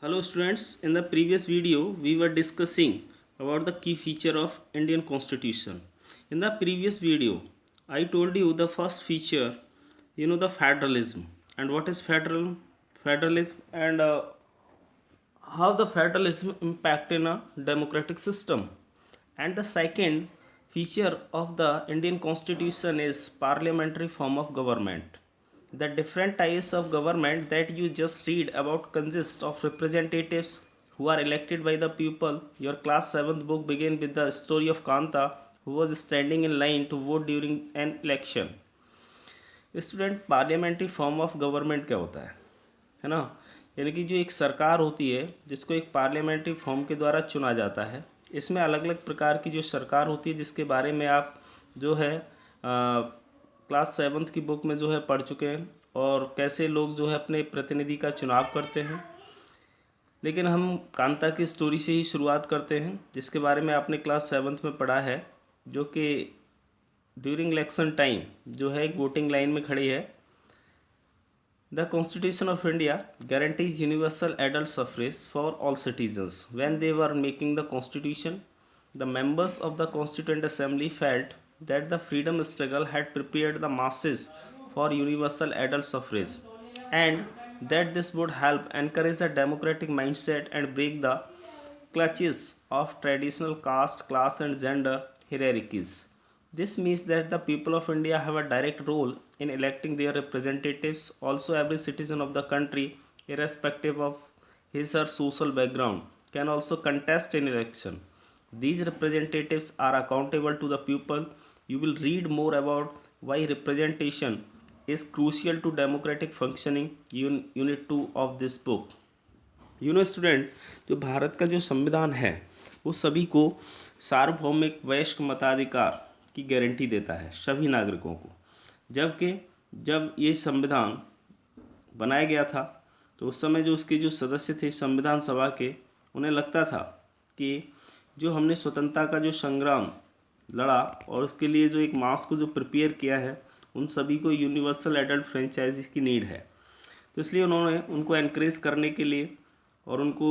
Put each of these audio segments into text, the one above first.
Hello students, in the previous video we were discussing about the key feature of Indian Constitution. In the previous video I told you the first feature, the federalism. And what is federalism and how the federalism impact in a democratic system. And the second feature of the Indian Constitution is parliamentary form of government. The different types of government that you just read about consist of representatives who are elected by the people. Your class 7th book begin with the story of Kanta who was standing in line to vote during an election. Student parliamentary form of government क्या होता है ना। यानी कि जो एक सरकार होती है जिसको एक पार्लियामेंट्री फॉर्म के द्वारा चुना जाता है। इसमें अलग अलग प्रकार की जो सरकार होती है जिसके बारे में आप जो है क्लास 7th की बुक में जो है पढ़ चुके हैं और कैसे लोग जो है अपने प्रतिनिधि का चुनाव करते हैं। लेकिन हम कांता की स्टोरी से ही शुरुआत करते हैं जिसके बारे में आपने क्लास 7th में पढ़ा है, जो कि ड्यूरिंग इलेक्शन टाइम जो है एक वोटिंग लाइन में खड़ी है। The constitution of India guarantees universal adult suffrage for all citizens. When they were making the constitution, the members of the constituent assembly felt that the freedom struggle had prepared the masses for universal adult suffrage and that this would help encourage a democratic mindset and break the clutches of traditional caste, class and gender hierarchies. This means that the people of India have a direct role in electing their representatives. Also, every citizen of the country, irrespective of his or social background, can also contest an election. These representatives are accountable to the people. You will read more about why representation is crucial to democratic functioning unit 2 of this book. Student, जो भारत का जो संविधान है वो सभी को सार्वभौमिक वयस्क मताधिकार की गारंटी देता है सभी नागरिकों को। जबकि जब ये संविधान बनाया गया था तो उस समय जो उसके जो सदस्य थे संविधान सभा के, उन्हें लगता था कि जो हमने स्वतंत्रता का जो संग्राम लड़ा और उसके लिए जो एक मास को जो प्रिपेयर किया है उन सभी को यूनिवर्सल एडल्ट फ्रेंचाइजीज की नीड है। तो इसलिए उन्होंने उनको एनकरेज करने के लिए और उनको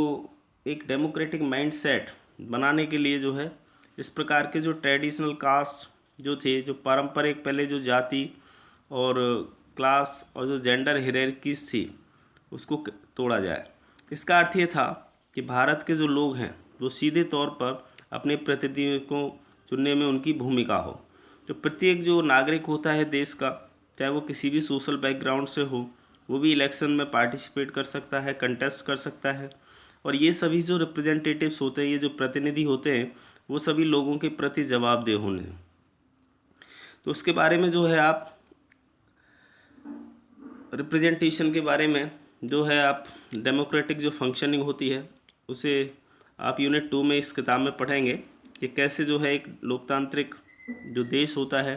एक डेमोक्रेटिक माइंड सेट बनाने के लिए जो है इस प्रकार के जो ट्रेडिशनल कास्ट जो थे, जो पारंपरिक पहले जो जाति और क्लास और जो जेंडर हायरार्कीज थी उसको तोड़ा जाए। इसका अर्थ ये था कि भारत के जो लोग हैं वो सीधे तौर पर अपने प्रतिनिधियों को चुनने में उनकी भूमिका हो। तो प्रत्येक जो नागरिक होता है देश का, चाहे वो किसी भी सोशल बैकग्राउंड से हो, वो भी इलेक्शन में पार्टिसिपेट कर सकता है, कंटेस्ट कर सकता है। और ये सभी जो रिप्रेजेंटेटिव्स होते हैं, ये जो प्रतिनिधि होते हैं, वो सभी लोगों के प्रति जवाबदेह होने। तो उसके बारे में जो है आप रिप्रेजेंटेशन के बारे में जो है आप डेमोक्रेटिक जो फंक्शनिंग होती है उसे आप यूनिट 2 में इस किताब में पढ़ेंगे कि कैसे जो है एक लोकतांत्रिक जो देश होता है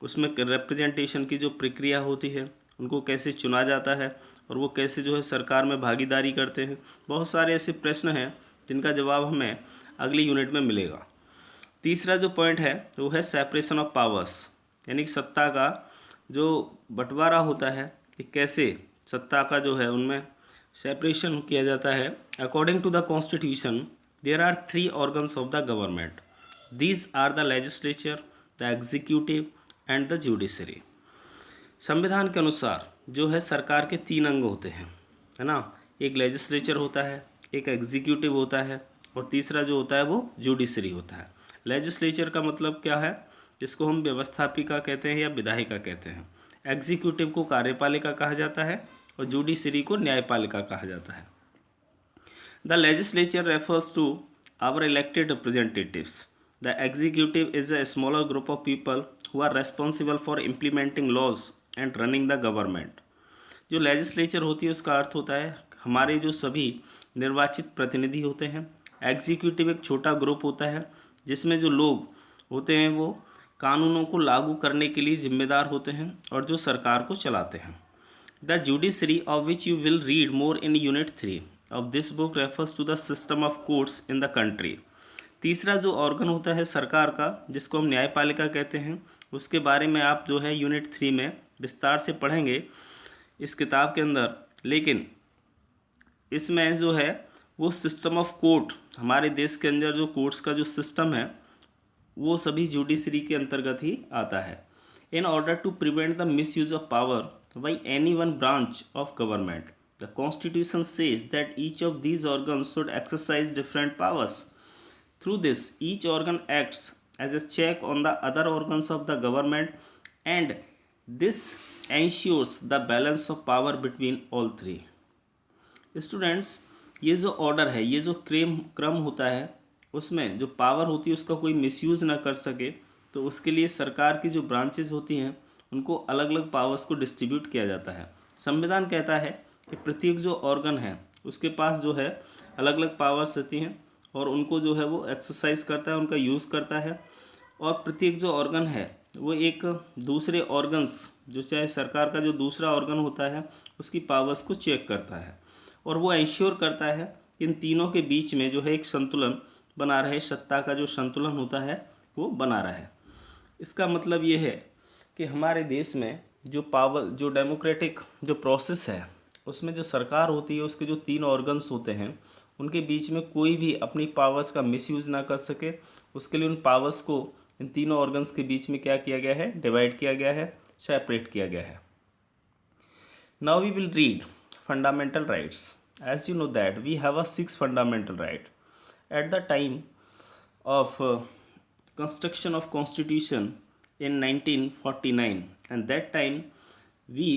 उसमें रिप्रेजेंटेशन की जो प्रक्रिया होती है, उनको कैसे चुना जाता है और वो कैसे जो है सरकार में भागीदारी करते हैं। बहुत सारे ऐसे प्रश्न हैं जिनका जवाब हमें अगली यूनिट में मिलेगा। तीसरा जो पॉइंट है वो है सेपरेशन ऑफ पावर्स, यानी कि सत्ता का जो बंटवारा होता है कि कैसे सत्ता का जो है उनमें सेपरेशन किया जाता है। According to the constitution there are 3 organs of the government. These are the legislature, the executive and the judiciary. संविधान के अनुसार जो है सरकार के 3 अंग होते हैं, है ना। एक लेजिस्लेचर होता है, एक एग्जीक्यूटिव होता है और तीसरा जो होता है वो जुडिशरी होता है। लेजिस्लेचर का मतलब क्या है, जिसको हम व्यवस्थापिका कहते हैं या विधायिका कहते हैं। एग्जीक्यूटिव को कार्यपालिका कहा जाता है और जुडिशरी को न्यायपालिका कहा जाता है। The legislature refers to our elected representatives. The executive is a smaller group of people who are responsible for implementing laws and running the government. जो लेजिस्लेचर होती है उसका अर्थ होता है हमारे जो सभी निर्वाचित प्रतिनिधि होते हैं। एग्जीक्यूटिव एक छोटा ग्रुप होता है जिसमें जो लोग होते हैं वो कानूनों को लागू करने के लिए जिम्मेदार होते हैं और जो सरकार को चलाते हैं। The judiciary of which you will read more in unit 3 of this book refers to the system of courts in the country. तीसरा जो ऑर्गन होता है सरकार का जिसको हम न्यायपालिका कहते हैं, उसके बारे में आप जो है यूनिट 3 में विस्तार से पढ़ेंगे इस किताब के अंदर। लेकिन इसमें जो है वो सिस्टम ऑफ कोर्ट, हमारे देश के अंदर जो कोर्ट्स का जो सिस्टम है वो सभी जुडिशरी के अंतर्गत ही आता है। In order to prevent the misuse of power by any one branch of government, the constitution says that each of these organs should exercise different powers. Through this, each organ acts as a check on the other organs of the government, and this ensures the balance of power between all three. Students, ये जो order है, ये जो क्रम होता है, उसमें जो पावर होती है उसका कोई मिसयूज़ ना कर सके, तो उसके लिए सरकार की जो ब्रांचेज होती हैं उनको अलग अलग पावर्स को डिस्ट्रीब्यूट किया जाता है। संविधान कहता है कि प्रत्येक जो ऑर्गन है उसके पास जो है अलग अलग पावर्स रहती हैं और उनको जो है वो एक्सरसाइज करता है, उनका यूज़ करता है। और प्रत्येक जो ऑर्गन है वो एक दूसरे ऑर्गन्स, जो चाहे सरकार का जो दूसरा ऑर्गन होता है उसकी पावर्स को चेक करता है और वो इंश्योर करता है इन तीनों के बीच में जो है एक संतुलन बना रहे, सत्ता का जो संतुलन होता है वो बना रहे। इसका मतलब ये है कि हमारे देश में जो पावर, जो डेमोक्रेटिक जो प्रोसेस है उसमें जो सरकार होती है उसके जो 3 ऑर्गन्स होते हैं उनके बीच में कोई भी अपनी पावर्स का मिसयूज़ ना कर सके, उसके लिए उन पावर्स को इन तीनों ऑर्गन्स के बीच में क्या किया गया है, डिवाइड किया गया है, सेपरेट किया गया है। Now we will read fundamental rights. As you know that we have a 6 fundamental right at the time of construction of constitution in 1949, and that time we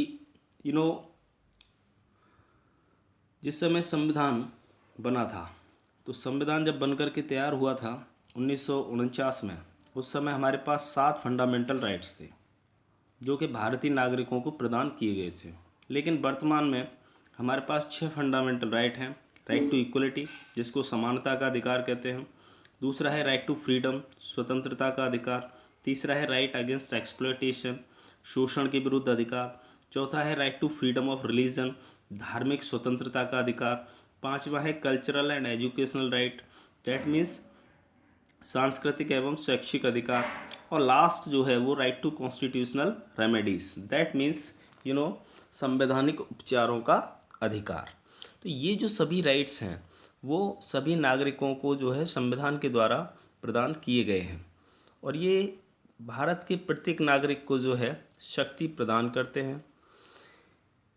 जिस समय संविधान बना था, तो संविधान जब बनकर के तैयार हुआ था 1949 में, उस समय हमारे पास 7 फंडामेंटल राइट्स थे जो कि भारतीय नागरिकों को प्रदान किए गए थे। लेकिन वर्तमान में हमारे पास 6 फंडामेंटल राइट हैं। राइट टू इक्वलिटी, जिसको समानता का अधिकार कहते हैं। दूसरा है राइट टू फ्रीडम, स्वतंत्रता का अधिकार। तीसरा है राइट अगेंस्ट एक्सप्लॉयटेशन, शोषण के विरुद्ध अधिकार। चौथा है right to freedom of religion, धार्मिक स्वतंत्रता का अधिकार। पांचवा है cultural and educational right, that means सांस्कृतिक एवं शैक्षिक अधिकार। और लास्ट जो है वो right to constitutional remedies, that means संवैधानिक उपचारों का अधिकार। तो ये जो सभी राइट्स हैं वो सभी नागरिकों को जो है संविधान के द्वारा प्रदान किए गए हैं और ये भारत के प्रत्येक नागरिक को जो है शक्ति प्रदान करते हैं।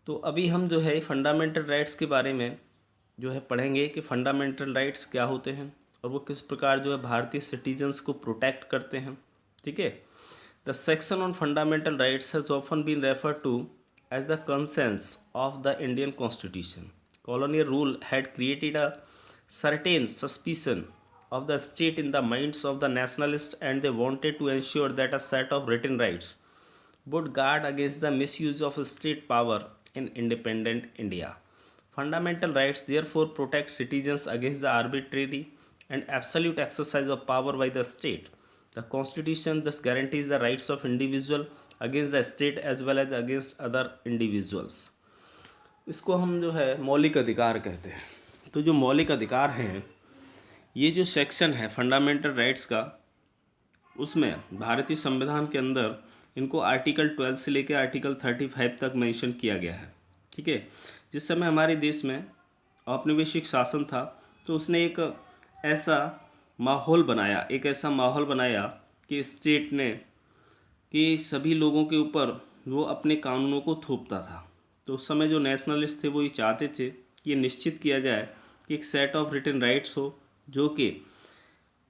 तो अभी हम जो है फंडामेंटल राइट्स के बारे में जो है पढ़ेंगे कि फंडामेंटल राइट्स क्या होते हैं और वो किस प्रकार जो है भारतीय सिटीजन्स को प्रोटेक्ट करते हैं। ठीक है। The section on fundamental rights has often been referred to as the conscience of the Indian constitution. Colonial rule had created a certain suspicion of the state in the minds of the nationalists, and they wanted to ensure that a set of written rights would guard against the misuse of state power in independent India. Fundamental rights therefore protect citizens against the arbitrary and absolute exercise of power by the state. The Constitution thus guarantees the rights of individual against the state as well as against other individuals. इसको हम जो है मौलिक अधिकार कहते हैं। तो जो मौलिक अधिकार हैं, ये जो सेक्शन है फंडामेंटल राइट्स का, उसमें भारतीय संविधान के अंदर इनको आर्टिकल 12 से लेकर आर्टिकल 35 तक मेंशन किया गया है। ठीक है। जिस समय हमारे देश में औपनिवेशिक शासन था तो उसने एक ऐसा माहौल बनाया कि स्टेट ने कि सभी लोगों के ऊपर वो अपने कानूनों को थोपता था। तो उस समय जो नेशनलिस्ट थे वो ये चाहते थे कि ये निश्चित किया जाए कि एक सेट ऑफ रिटन राइट्स हो जो कि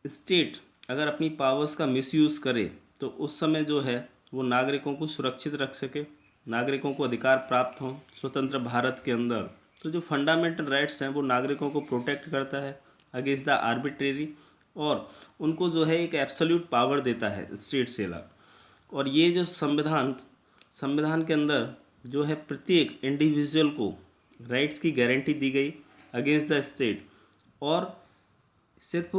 स्टेट अगर अपनी पावर्स का मिसयूज़ करे तो उस समय जो है वो नागरिकों को सुरक्षित रख सके, नागरिकों को अधिकार प्राप्त हों स्वतंत्र भारत के अंदर। तो जो फंडामेंटल राइट्स हैं वो नागरिकों को प्रोटेक्ट करता है अगेंस्ट द आर्बिट्रेरी और उनको जो है एक एब्सोल्यूट पावर देता है स्टेट से अलग। और ये जो संविधान के अंदर जो है प्रत्येक इंडिविजुअल को राइट्स की गारंटी दी गई अगेंस्ट द स्टेट, और सिर्फ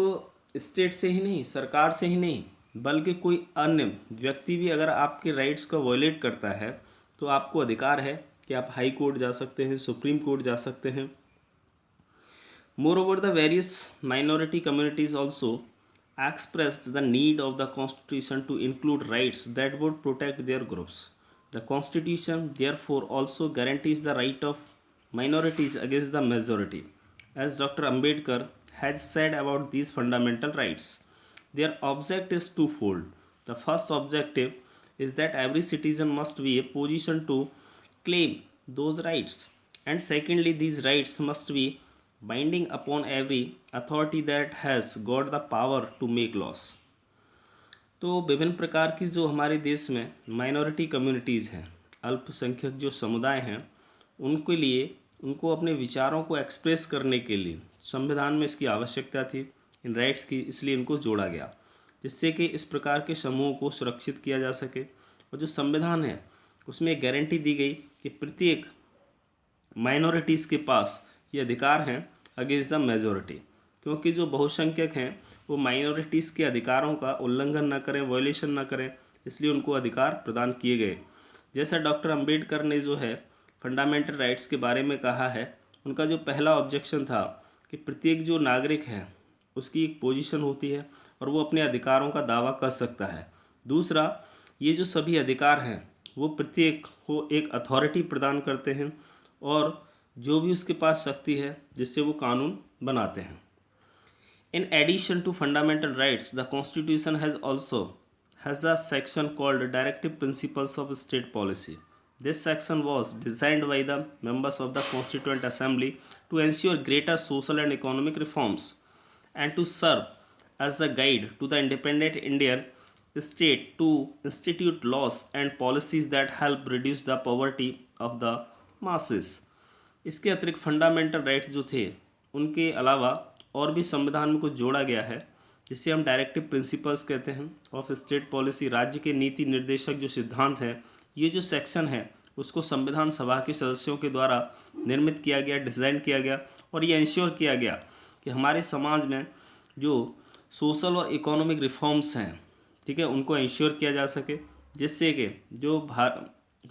स्टेट से ही नहीं, सरकार से ही नहीं, बल्कि कोई अन्य व्यक्ति भी अगर आपके राइट्स को वायलेट करता है तो आपको अधिकार है कि आप हाई कोर्ट जा सकते हैं, सुप्रीम कोर्ट जा सकते हैं। Moreover the various minority communities also expressed the need of the constitution to include rights that would protect their groups. The constitution therefore also guarantees the right of minorities against the majority. as Dr. Ambedkar has said about these fundamental rights. Their object is twofold. The first objective is that every citizen must be in a position to claim those rights, and secondly, these rights must be binding upon every authority that has got the power to make laws. तो विभिन्न प्रकार की जो हमारे देश में minority communities हैं, अल्पसंख्यक जो समुदाय हैं, उनके लिए उनको अपने विचारों को एक्सप्रेस करने के लिए संविधान में इसकी आवश्यकता थी, इन राइट्स की, इसलिए इनको जोड़ा गया जिससे कि इस प्रकार के समूहों को सुरक्षित किया जा सके। और जो संविधान है उसमें एक गारंटी दी गई कि प्रत्येक माइनॉरिटीज़ के पास ये अधिकार हैं अगेंस्ट द मेजॉरिटी, क्योंकि जो बहुसंख्यक हैं वो माइनॉरिटीज़ के अधिकारों का उल्लंघन न करें, वायलेशन न करें, इसलिए उनको अधिकार प्रदान किए गए। जैसा डॉक्टर अंबेडकर ने जो है फंडामेंटल राइट्स के बारे में कहा है, उनका जो पहला ऑब्जेक्शन था कि प्रत्येक जो नागरिक है उसकी एक पोजीशन होती है और वो अपने अधिकारों का दावा कर सकता है। दूसरा, ये जो सभी अधिकार हैं वो प्रत्येक को एक अथॉरिटी प्रदान करते हैं और जो भी उसके पास शक्ति है जिससे वो कानून बनाते हैं। In addition to fundamental rights, the Constitution has a section called Directive Principles of State Policy. This section was designed by the members of the Constituent Assembly to ensure greater social and economic reforms and to serve as a guide to the independent Indian state to institute laws and policies that help reduce the poverty of the masses. इसके अतिरिक्त fundamental rights जो थे उनके अलावा और भी संविधान में कुछ जोड़ा गया है जिसे हम डायरेक्टिव प्रिंसिपल्स कहते हैं ऑफ स्टेट पॉलिसी। राज्य के नीति निर्देशक जो सिद्धांत हैं, ये जो सेक्शन है उसको संविधान सभा के सदस्यों के द्वारा निर्मित किया गया, डिज़ाइन किया गया और ये इंश्योर किया गया कि हमारे समाज में जो सोशल और इकोनॉमिक रिफॉर्म्स हैं, ठीक है, उनको इंश्योर किया जा सके, जिससे कि जो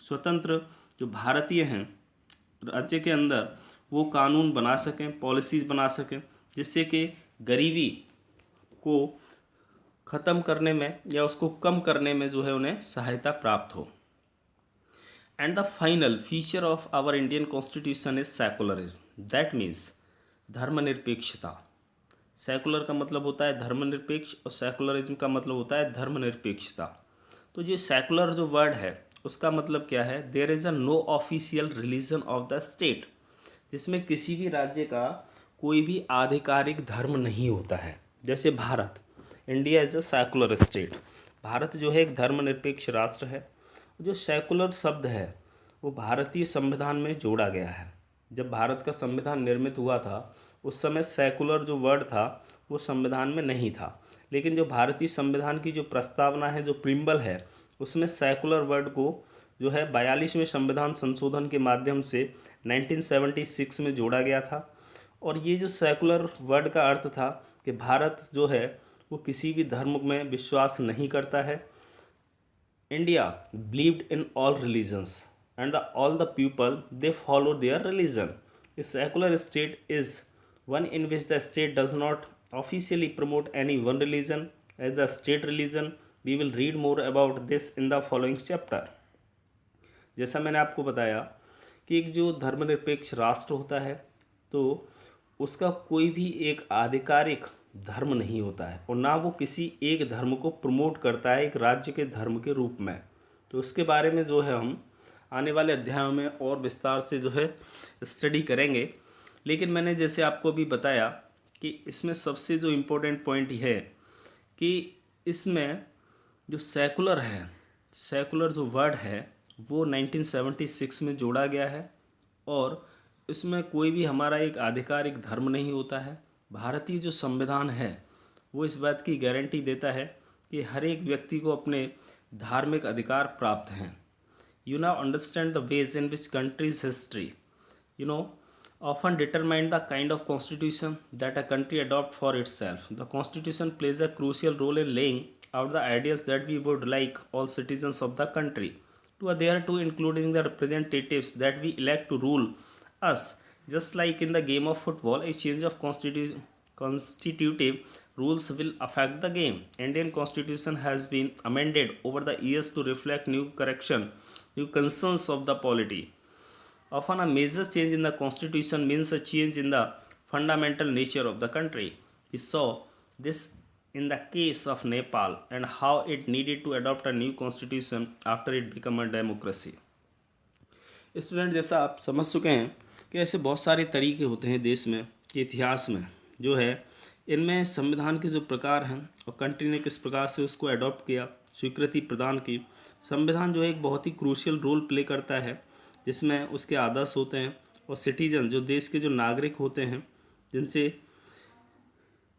स्वतंत्र जो भारतीय हैं राज्य के अंदर वो कानून बना सकें, पॉलिसीज़ बना सकें, जिससे कि गरीबी को ख़त्म करने में या उसको कम करने में जो है उन्हें सहायता प्राप्त हो। And the final feature of our Indian constitution is secularism, that means धर्मनिरपेक्षता। सेकुलर का मतलब होता है धर्मनिरपेक्ष और सेकुलरिज्म का मतलब होता है धर्मनिरपेक्षता। तो ये सेकुलर जो वर्ड है उसका मतलब क्या है? There is a no official religion of the state, जिसमें किसी भी राज्य का कोई भी आधिकारिक धर्म नहीं होता है। जैसे Bharat, India is a secular state, Bharat जो है एक धर्मनिरपेक्ष राष्ट्र है। जो सेकुलर शब्द है वो भारतीय संविधान में जोड़ा गया है। जब भारत का संविधान निर्मित हुआ था उस समय सेकुलर जो वर्ड था वो संविधान में नहीं था, लेकिन जो भारतीय संविधान की जो प्रस्तावना है, जो प्रीम्बल है, उसमें सेकुलर वर्ड को जो है 42वें संविधान संशोधन के माध्यम से 1976 में जोड़ा गया था। और ये जो सेकुलर वर्ड का अर्थ था कि भारत जो है वो किसी भी धर्म में विश्वास नहीं करता है। India believed in all religions and all the people they follow their religion. A secular state is one in which the state does not officially promote any one religion as the state religion. We will read more about this in the following chapter. जैसा मैंने आपको बताया कि एक जो धर्मनिरपेक्ष राष्ट्र होता है तो उसका कोई भी एक आधिकारिक धर्म नहीं होता है और ना वो किसी एक धर्म को प्रमोट करता है एक राज्य के धर्म के रूप में। तो उसके बारे में जो है हम आने वाले अध्यायों में और विस्तार से जो है स्टडी करेंगे। लेकिन मैंने जैसे आपको अभी बताया कि इसमें सबसे जो इम्पोर्टेंट पॉइंट यह है कि इसमें जो सेकुलर है, सेकुलर जो वर्ड है वो 1976 में जोड़ा गया है और इसमें कोई भी हमारा एक आधिकारिक धर्म नहीं होता है। भारतीय जो संविधान है वो इस बात की गारंटी देता है कि हर एक व्यक्ति को अपने धार्मिक अधिकार प्राप्त हैं। You now understand the ways in which countries history often determine the kind of constitution that a country adopts for itself. The constitution plays a crucial role in laying out the ideals that we would like all citizens of the country to adhere to, including the representatives that we elect to rule us. Just like in the game of football, a change of constitutive rules will affect the game. Indian constitution has been amended over the years to reflect new concerns of the polity. Often a major change in the constitution means a change in the fundamental nature of the country. We saw this in the case of Nepal and how it needed to adopt a new constitution after it became a democracy. Student, जैसा आप समझ चुके हैं कि ऐसे बहुत सारे तरीके होते हैं देश में कि इतिहास में जो है इनमें संविधान के जो प्रकार हैं और कंट्री ने किस प्रकार से उसको अडॉप्ट किया, स्वीकृति प्रदान की। संविधान जो है एक बहुत ही क्रूशियल रोल प्ले करता है जिसमें उसके आदर्श होते हैं और सिटीजन जो देश के जो नागरिक होते हैं जिनसे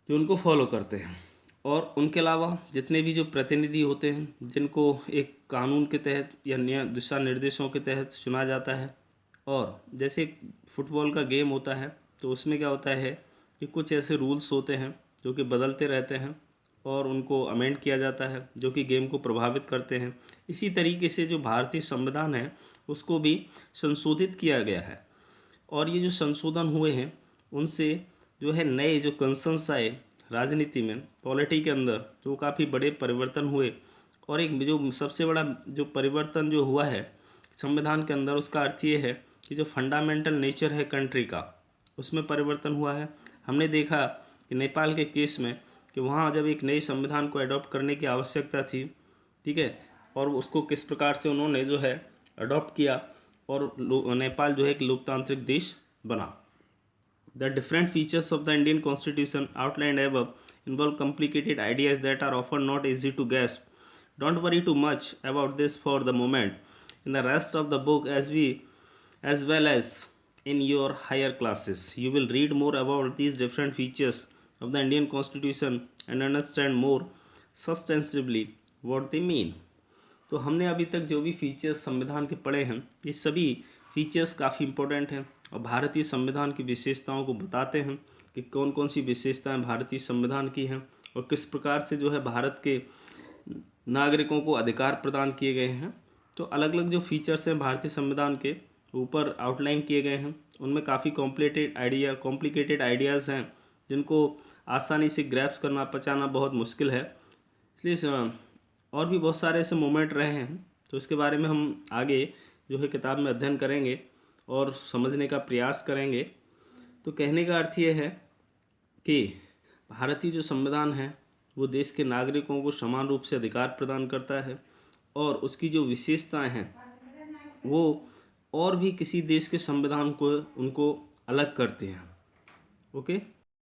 जो उनको फॉलो करते हैं, और उनके अलावा जितने भी जो प्रतिनिधि होते हैं जिनको एक कानून के तहत या दिशा निर्देशों के तहत चुना जाता है। और जैसे फुटबॉल का गेम होता है तो उसमें क्या होता है कि कुछ ऐसे रूल्स होते हैं जो कि बदलते रहते हैं और उनको अमेंड किया जाता है जो कि गेम को प्रभावित करते हैं। इसी तरीके से जो भारतीय संविधान है उसको भी संशोधित किया गया है और ये जो संशोधन हुए हैं उनसे जो है नए जो कंसर्न्स आए राजनीति में, पॉलिटी के अंदर, तो वो काफ़ी बड़े परिवर्तन हुए। और एक जो सबसे बड़ा जो परिवर्तन जो हुआ है संविधान के अंदर उसका अर्थ ये है कि जो फंडामेंटल नेचर है कंट्री का उसमें परिवर्तन हुआ है। हमने देखा कि नेपाल के केस में कि वहाँ जब एक नए संविधान को अडॉप्ट करने की आवश्यकता थी, ठीक है, और उसको किस प्रकार से उन्होंने जो है अडॉप्ट किया और नेपाल जो है एक लोकतांत्रिक देश बना। The different features of the Indian Constitution outlined above involve complicated ideas that are often not easy to grasp. Don't worry too much about this for the moment. In the rest of the book, as well as in your higher classes, you will read more about these different features of the Indian Constitution and understand more substantively what they mean. तो हमने अभी तक जो भी features संविधान के पढ़े हैं ये सभी फीचर्स काफ़ी इंपॉर्टेंट हैं और भारतीय संविधान की विशेषताओं को बताते हैं कि कौन कौन सी विशेषताएं भारतीय संविधान की हैं और किस प्रकार से जो है भारत के नागरिकों को अधिकार प्रदान किए गए हैं। तो अलग अलग जो फीचर्स हैं भारतीय संविधान के ऊपर आउटलाइन किए गए हैं उनमें काफ़ी कॉम्प्लिकेटेड आइडियाज़ हैं जिनको आसानी से ग्रैप्स करना पचाना बहुत मुश्किल है। इसलिए और भी बहुत सारे ऐसे मोमेंट रहे हैं तो इसके बारे में हम आगे जो है किताब में अध्ययन करेंगे और समझने का प्रयास करेंगे। तो कहने का अर्थ ये है कि भारतीय जो संविधान है वो देश के नागरिकों को समान रूप से अधिकार प्रदान करता है और उसकी जो विशेषताएं हैं वो और भी किसी देश के संविधान को उनको अलग करते हैं। ओके।